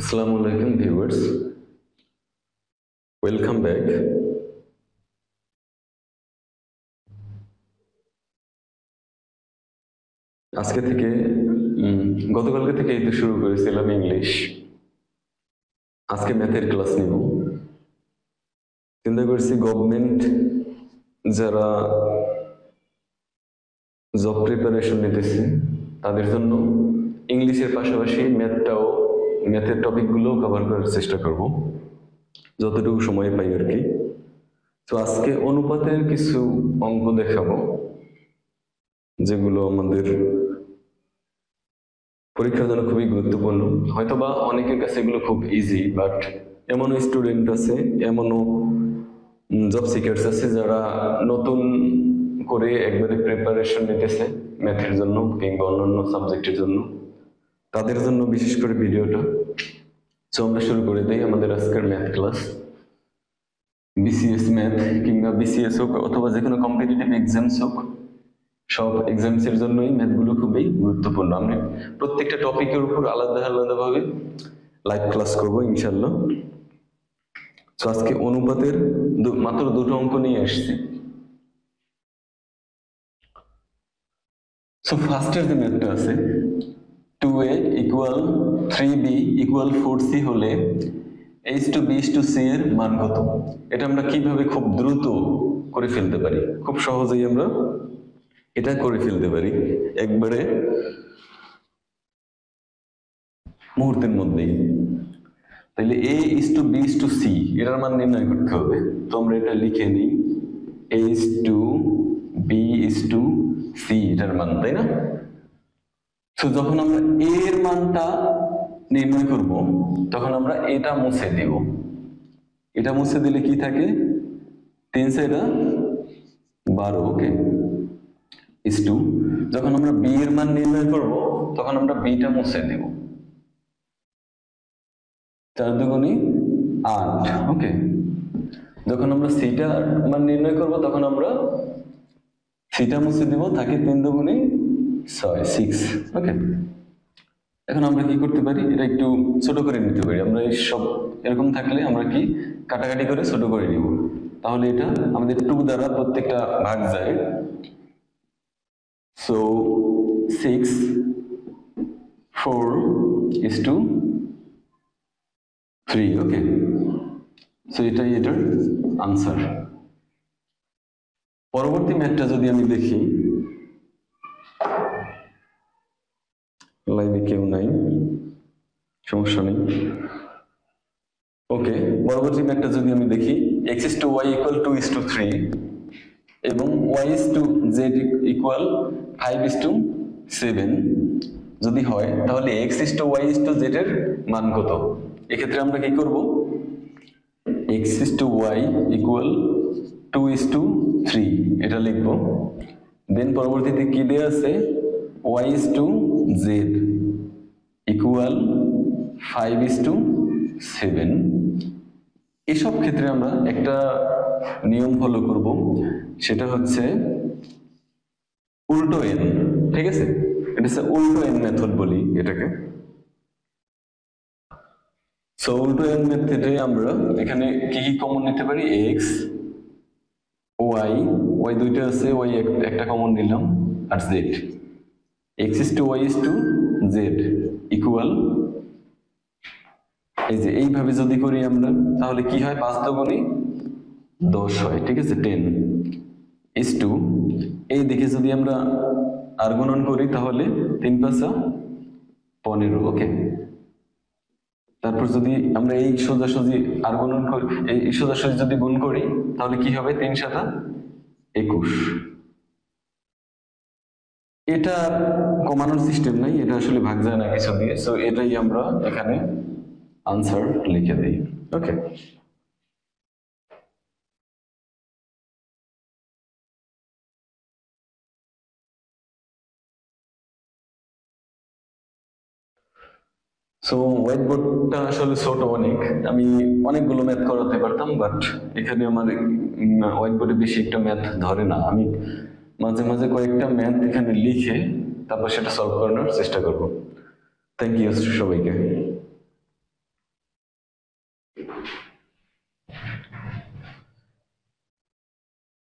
Assalamu alaikum viewers, welcome back. আজকে থেকে গতকালকে থেকে এই তো শুরু করেছিলাম ইংলিশ। আজকে ম্যাথের ক্লাস নিব। চিন্তা করছি গভর্নমেন্ট যারা জব প্রিপারেশন নিতেছে তাদের জন্য ইংলিশের পাশাপাশি ম্যাথের টপিকগুলো কভার করার চেষ্টা করব যতটুকু সময় পাই আর কি। তো আজকে অনুপাতের কিছু অঙ্ক দেখাবো যেগুলো আমাদের পরীক্ষার জন্য খুবই গুরুত্বপূর্ণ। হয়তোবা অনেকের কাছে এগুলো খুব ইজি, বাট এমনও স্টুডেন্ট আছে, এমনও জব সিকার্স আছে যারা নতুন করে একবারে প্রিপারেশন নিতেছে ম্যাথের জন্য কিংবা অন্যান্য সাবজেক্টের জন্য, তাদের জন্য বিশেষ করে ভিডিওটা। তো আমরা শুরু করে দিই আমাদের আজকের ম্যাথ ক্লাস। বিসিএস ম্যাথ কিংবা বিসিএস হোক অথবা যে কোনো কম্পিটিটিভ এক্সামস হোক, সব এক্সামসের জন্যই ম্যাথগুলো খুবই গুরুত্বপূর্ণ। আমি প্রত্যেকটা টপিকের উপর আলাদা আলাদাভাবে লাইভ ক্লাস করবো ইনশাল্লাহ। তো আজকে অনুপাতের মাত্র দুটো অঙ্ক নিয়ে আসছি। সো ফার্স্টের যে ম্যাথটা আছে, 2a equal 3b equal 4c হলে h/b/c এর মান কত? এটা আমরা কিভাবে খুব দ্রুত করে ফেলতে পারি, খুব সহজেই আমরা এটা করে ফেলতে পারি একবারে মুহূর্তের মধ্যেই। তাহলে a/b/c এটার মান নির্ণয় করতে হবে। তো আমরা এটা লিখে নিই, h/b/c এটার মান, তাই না? তো যখন আমরা a এর মানটা নির্ণয় করব তখন আমরা এটা মুছে দেব। এটা মুছে দিলে কি থাকে? 3×12, ওকে, h/2। যখন আমরা b এর মান নির্ণয় করব তখন আমরা b-টা মুছে দেব, 4×8, ওকে। যখন আমরা c-টার মান নির্ণয় করব তখন আমরা c-টা মুছে দেব, থাকে 3×6, 6, ওকে। এখন আমরা কি করতে পারি, এটা একটু ছোট করে নিতে পারি। আমরা এই সব এরকম থাকলে আমরা কি কাটাকাটি করে ছোট করে নিব, তাহলে এটা আমাদের 2 দ্বারা প্রত্যেকটা ভাগ যায়। সো 6, 4:3, ওকে। সো এটাই এটার আনসার। পরবর্তী ম্যাথটা যদি আমি দেখি, লাইভে কেউ নাই, সমস্যা নেই, ওকে। পরবর্তী ম্যাথটা যদি আমি দেখি, x/y ইকুয়াল 2:3 এবং y/z ইকুয়াল 5:7 যদি হয়, তাহলে x/y/z এর মান কত? এক্ষেত্রে আমরা কি করব, x/y ইকুয়াল 2:3 এটা লিখব। দেন পরবর্তীতে কি দেয়া আছে, y/z ইকুয়াল 5:7। এসব ক্ষেত্রে আমরা একটা নিয়ম ফলো করব, সেটা হচ্ছে উল্টো n, ঠিক আছে? এটা হচ্ছে উল্টো n মেথড বলি এটাকে। সো উল্টো n মেথডে আমরা এখানে কি কি কমন নিতে পারি, x, y দুইটা আছে, y একটা কমন নিলাম, আর z। x/y/z ইকুয়াল, এই যে এইভাবে যদি করি আমরা তাহলে কি হয়, 5×10 হয়, ঠিক আছে, 10 h/2। এই দিকে যদি আমরা আর গুণন করি তাহলে 3×5=15, ওকে। তারপর যদি আমরা এই সোজাসুজি আর গুণন করি, এই সোজাসুজি যদি গুণ করি তাহলে কি হবে, 3×7=21। এটা কমানোর সিস্টেম নাই, এটা আসলে ভাগ যায় না কিছু দিয়ে। সো এটাই আমরা এখানে আনসার লিখে দিই, ওকে। সো হোয়াইট বোর্ডটা আসলে ছোট অনেক, আমি অনেকগুলো ম্যাথ করাতে পারতাম, বাট এখানে আমার হোয়াইট বোর্ডে বেশি একটা ম্যাথ ধরে না। আমি মাঝে মাঝে কয়েকটা ম্যাথ এখানে লিখে তারপর সেটা সলভ করানোর চেষ্টা করব। থ্যাংক ইউ সবাইকে।